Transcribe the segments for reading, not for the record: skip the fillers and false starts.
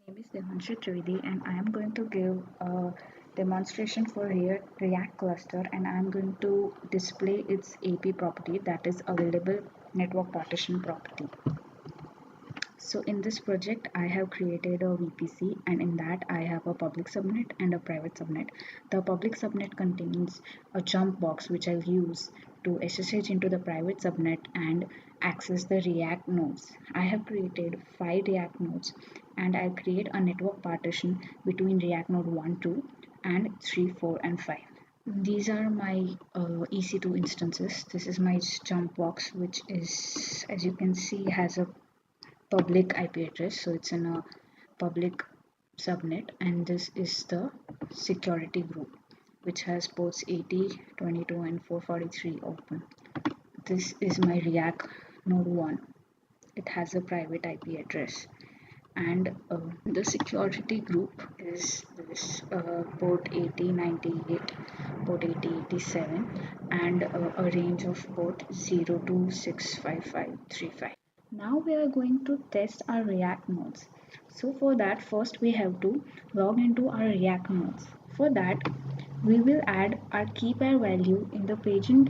My name is Devanshu Trivedi and I am going to give a demonstration for RIAK cluster, and I am going to display its AP property, that is available network partition property. So in this project I have created a VPC, and in that I have a public subnet and a private subnet. The public subnet contains a jump box which I'll use to SSH into the private subnet and access the RIAK nodes. I have created 5 RIAK nodes, and I'll create a network partition between RIAK node 1, 2 and 3, 4 and 5. These are my EC2 instances. This is my jump box, which is, as you can see, has a public IP address, so it's in a public subnet, and this is the security group which has ports 80, 22 and 443 open. This is my RIAK node 1. It has a private IP address, and the security group is this port 8098, port 8087, and a range of port 02655535. Now we are going to test our RIAK nodes. So for that, first we have to log into our RIAK nodes. For that, we will add our key pair value in the paging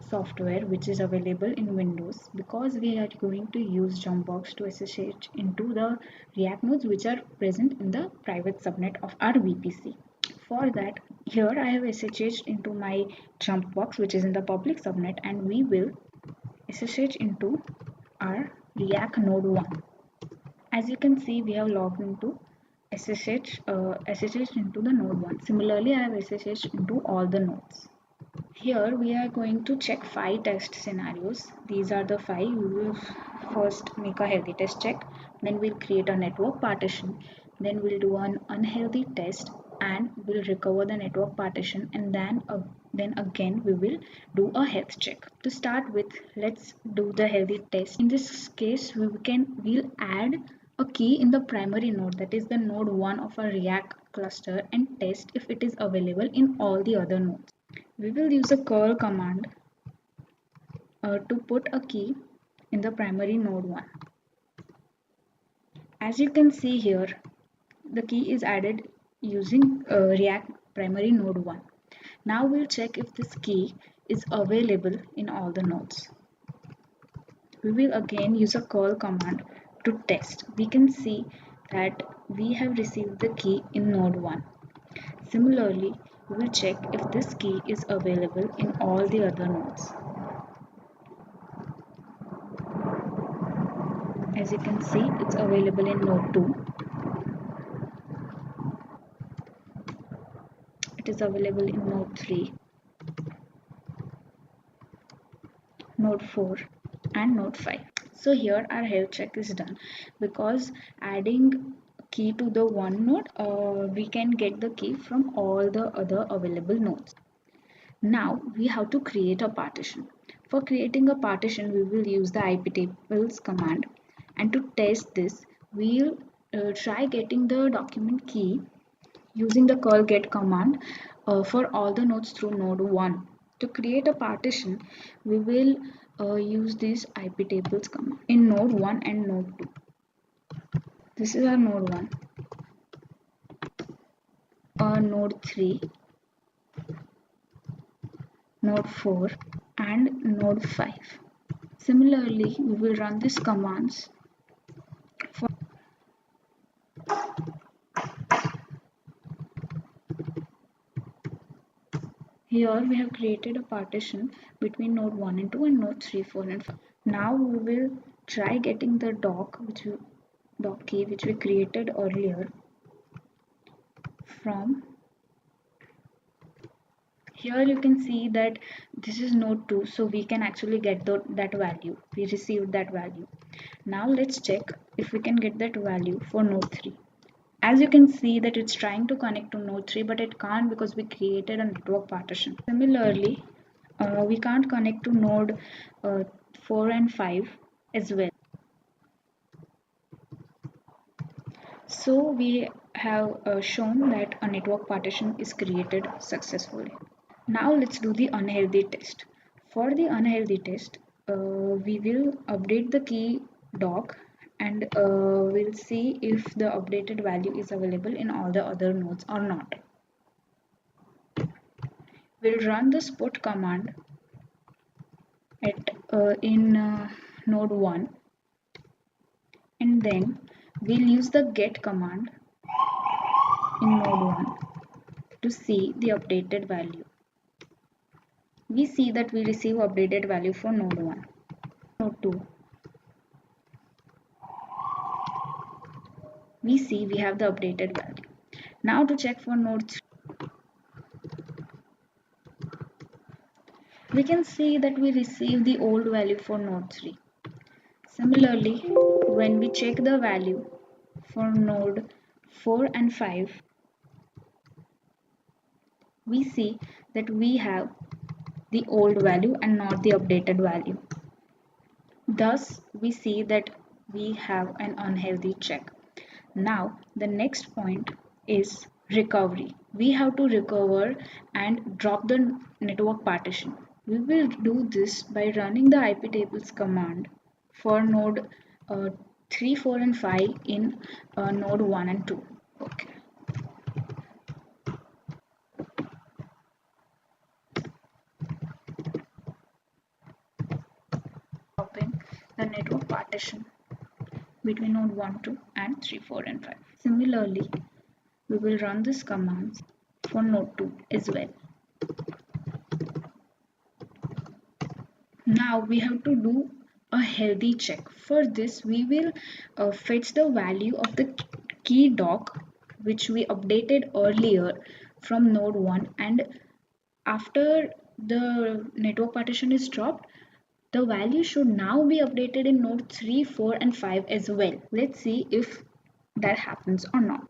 software which is available in Windows, because we are going to use Jumpbox to SSH into the RIAK nodes which are present in the private subnet of our VPC. For that, here I have SSH into my Jumpbox which is in the public subnet, and we will SSH into our RIAK node 1. As you can see, we have logged into SSH into the node 1. Similarly, I have SSH into all the nodes. Here we are going to check 5 test scenarios. These are the 5. We will first make a healthy test check, then we'll create a network partition, then we'll do an unhealthy test, and we'll recover the network partition, and then again we will do a health check. To start with, let's do the healthy test. In this case, we'll add a key in the primary node, that is the node 1 of our RIAK cluster, and test if it is available in all the other nodes. We will use a curl command to put a key in the primary node 1. As you can see here, the key is added using RIAK primary node 1. Now we'll check if this key is available in all the nodes. We will again use a curl command to test. We can see that we have received the key in node 1. Similarly, we will check if this key is available in all the other nodes. As you can see, it's available in node 2. It is available in node 3, node 4 and node 5. So here our health check is done, because adding key to the one node, we can get the key from all the other available nodes. Now we have to create a partition. For creating a partition, we will use the iptables command, and to test this, we'll try getting the document key using the curl get command for all the nodes through node 1. To create a partition, we will use this iptables command in node 1 and node 2. This is our node 1, node 3, node 4 and node 5. Similarly, we will run these commands for here we have created a partition between node 1 and 2 and node 3, 4 and 5. Now we will try getting the doc key which we created earlier from here. You can see that this is node 2, so we can actually get that value. We received that value. Now let's check if we can get that value for node 3. As you can see that it's trying to connect to node 3, but it can't because we created a network partition. Similarly, we can't connect to node 4 and 5 as well. So we have shown that a network partition is created successfully. Now let's do the unhealthy test. For the unhealthy test, we will update the key doc and we'll see if the updated value is available in all the other nodes or not. We'll run this put command at in node 1, and then we'll use the get command in node 1 to see the updated value. We see that we receive updated value for node 1. Node 2, we see we have the updated value. Now to check for node 3, we can see that we receive the old value for node 3. Similarly, when we check the value for node 4 and 5, we see that we have the old value and not the updated value. Thus, we see that we have an unhealthy check. Now, the next point is recovery. We have to recover and drop the network partition. We will do this by running the iptables command for node 3, 4 and 5 in node 1 and 2. Okay. Dropping the network partition between node 1, 2 and 3, 4 and 5. Similarly, we will run this command for node 2 as well. Now we have to do a healthy check. For this, we will fetch the value of the key doc which we updated earlier from node 1, and after the network partition is dropped, the value should now be updated in node 3, 4 and 5 as well. Let's see if that happens or not.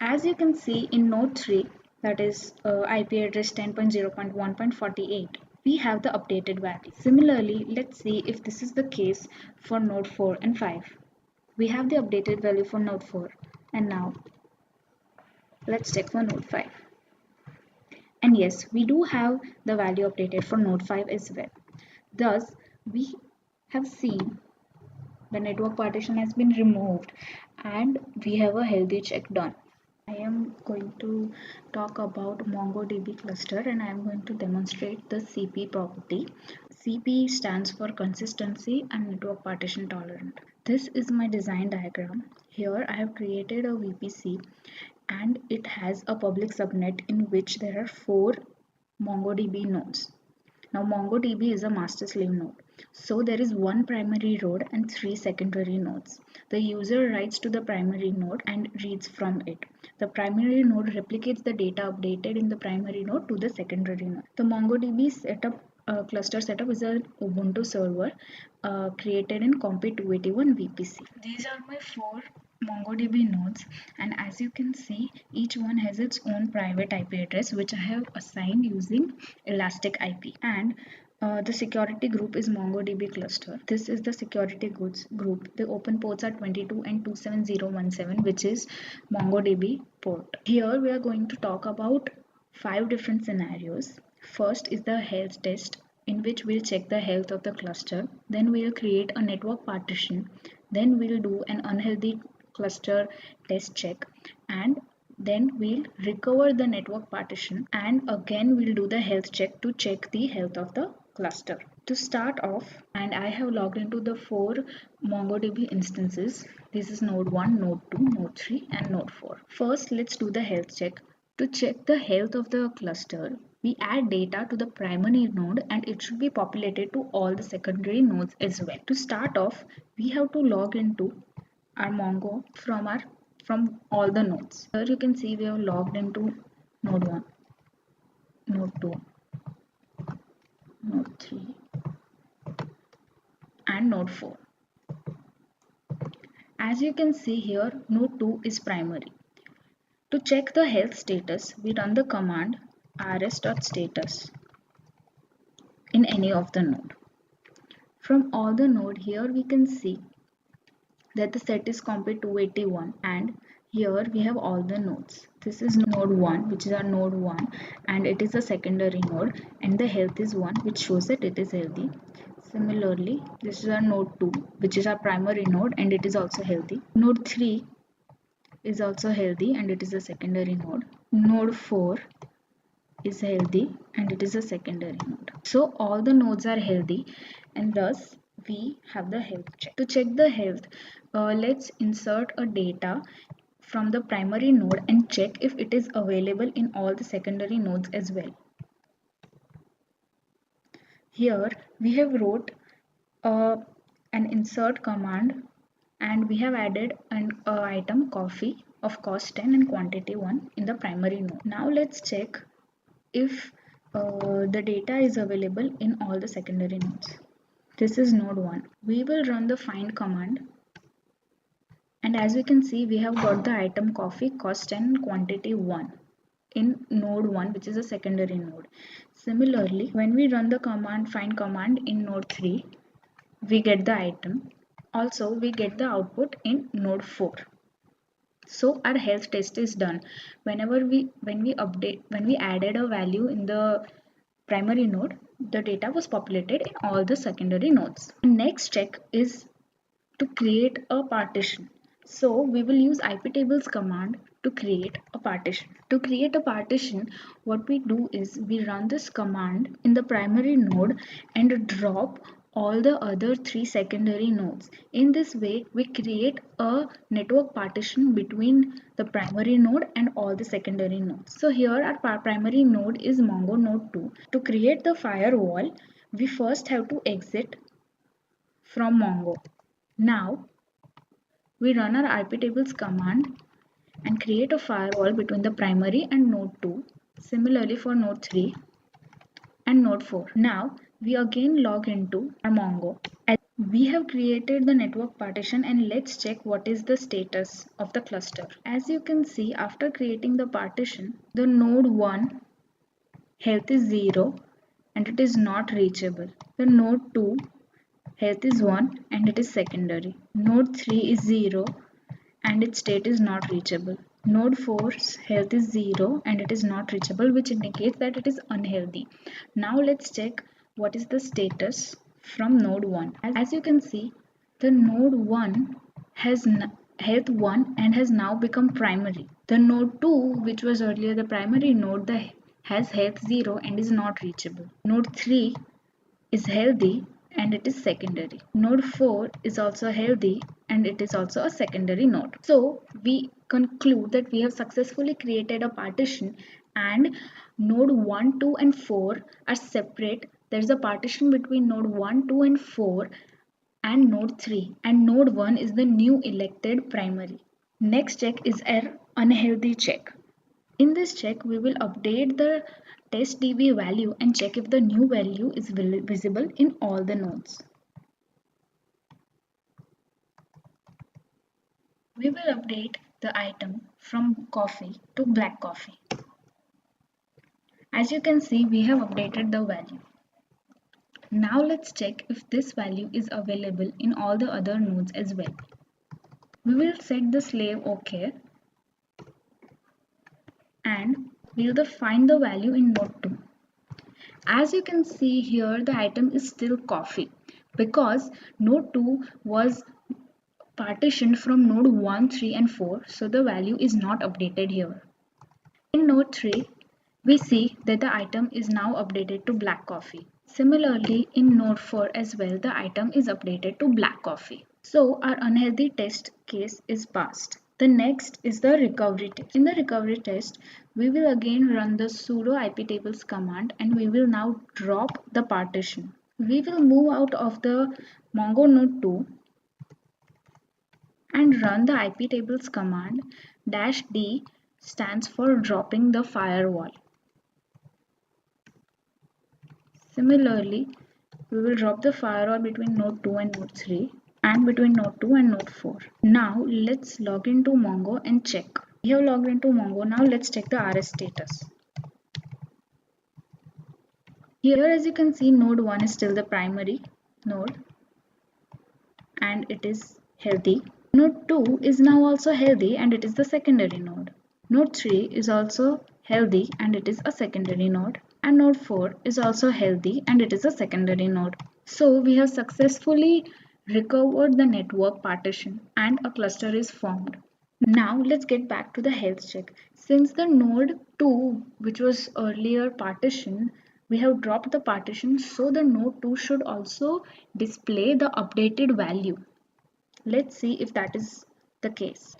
As you can see in node 3, that is IP address 10.0.1.48, we have the updated value. Similarly, let's see if this is the case for node 4 and 5. We have the updated value for node 4, and now let's check for node 5. And yes, we do have the value updated for node 5 as well. Thus, we have seen the network partition has been removed and we have a healthy check done. I am going to talk about MongoDB cluster, and I am going to demonstrate the CP property. CP stands for consistency and network partition tolerant. This is my design diagram. Here I have created a VPC, and it has a public subnet in which there are 4 MongoDB nodes. Now MongoDB is a master slave node. So there is 1 primary node and 3 secondary nodes. The user writes to the primary node and reads from it. The primary node replicates the data updated in the primary node to the secondary node. The MongoDB setup cluster setup is an Ubuntu server created in Compi 281 VPC. These are my 4 MongoDB nodes, and as you can see, each one has its own private IP address which I have assigned using Elastic IP, and the security group is MongoDB cluster. This is the security goods group. The open ports are 22 and 27017, which is MongoDB port. Here we are going to talk about 5 different scenarios. First is the health test, in which we'll check the health of the cluster. Then we'll create a network partition. Then we'll do an unhealthy cluster test check, and then we'll recover the network partition, and again we'll do the health check to check the health of the cluster. To start off, and I have logged into the 4 MongoDB instances. This is node 1, node 2, node 3 and node 4. First, let's do the health check. To check the health of the cluster, we add data to the primary node and it should be populated to all the secondary nodes as well. To start off, we have to log into our Mongo from all the nodes. Here you can see we have logged into node 1, node 2, node 3 and node 4. As you can see here, node 2 is primary. To check the health status, we run the command rs.status in any of the node. From all the node, here we can see that the set is Compi 281, and here we have all the nodes. This is node 1, which is our node 1, and it is a secondary node, and the health is 1, which shows that it is healthy. Similarly, this is our node 2, which is our primary node, and it is also healthy. Node 3 is also healthy, and it is a secondary node. Node 4 is healthy, and it is a secondary node. So all the nodes are healthy, and thus we have the health check. To check the health, let's insert a data from the primary node and check if it is available in all the secondary nodes as well. Here we have wrote an insert command, and we have added an item coffee of cost 10 and quantity 1 in the primary node. Now let's check if the data is available in all the secondary nodes. This is node 1. We will run the find command, and as we can see, we have got the item coffee cost 10 and quantity 1 in node 1, which is a secondary node. Similarly, when we run the command find command in node 3, we get the item. Also, we get the output in node 4. So our health test is done. When we added a value in the primary node, the data was populated in all the secondary nodes. Next check is to create a partition. So we will use iptables command to create a partition. To create a partition, what we do is we run this command in the primary node and drop all the other 3 secondary nodes. In this way, we create a network partition between the primary node and all the secondary nodes. So here our primary node is Mongo node 2. To create the firewall, we first have to exit from Mongo. Now we run our iptables command and create a firewall between the primary and node 2. Similarly for node 3 and node 4. Now we again log into our Mongo. We have created the network partition, and let's check what is the status of the cluster. As you can see, after creating the partition, the node 1 health is 0 and it is not reachable. The node 2 health is 1 and it is secondary. Node 3 is 0 and its state is not reachable. Node 4's health is 0 and it is not reachable, which indicates that it is unhealthy. Now let's check what is the status from node 1. As you can see, the node 1 has health 1 and has now become primary. The node 2, which was earlier the primary node, has health 0 and is not reachable. Node 3 is healthy and it is secondary. Node 4 is also healthy and it is also a secondary node. So we conclude that we have successfully created a partition, and node 1, 2 and 4 are separate. There is a partition between node 1, 2 and 4 and node 3, and node 1 is the new elected primary. Next check is our unhealthy check. In this check, we will update the test DB value and check if the new value is visible in all the nodes. We will update the item from coffee to black coffee. As you can see, we have updated the value. Now let's check if this value is available in all the other nodes as well. We will set the slave OK, and we will find the value in node 2. As you can see here, the item is still coffee because node 2 was partitioned from node 1, 3 and 4, so the value is not updated here. In node 3, we see that the item is now updated to black coffee. Similarly, in node 4 as well, the item is updated to black coffee. So our unhealthy test case is passed. The next is the recovery test. In the recovery test, we will again run the sudo iptables command, and we will now drop the partition. We will move out of the Mongo node 2 and run the iptables command. -d stands for dropping the firewall. Similarly, we will drop the firewall between node 2 and node 3 and between node 2 and node 4. Now let's log into Mongo and check. We have logged into Mongo. Now let's check the RS status. Here, as you can see, node 1 is still the primary node and it is healthy. Node 2 is now also healthy and it is the secondary node. Node 3 is also healthy and it is a secondary node. And node 4 is also healthy and it is a secondary node. So we have successfully recovered the network partition and a cluster is formed. Now let's get back to the health check. Since the node 2, which was earlier partition, we have dropped the partition, so the node 2 should also display the updated value. Let's see if that is the case.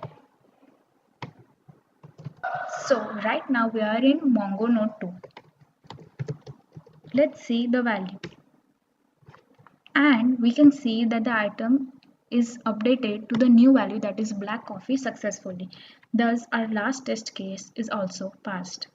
So right now we are in Mongo node 2. Let's see the value. And we can see that the item is updated to the new value, that is black coffee, successfully. Thus our last test case is also passed.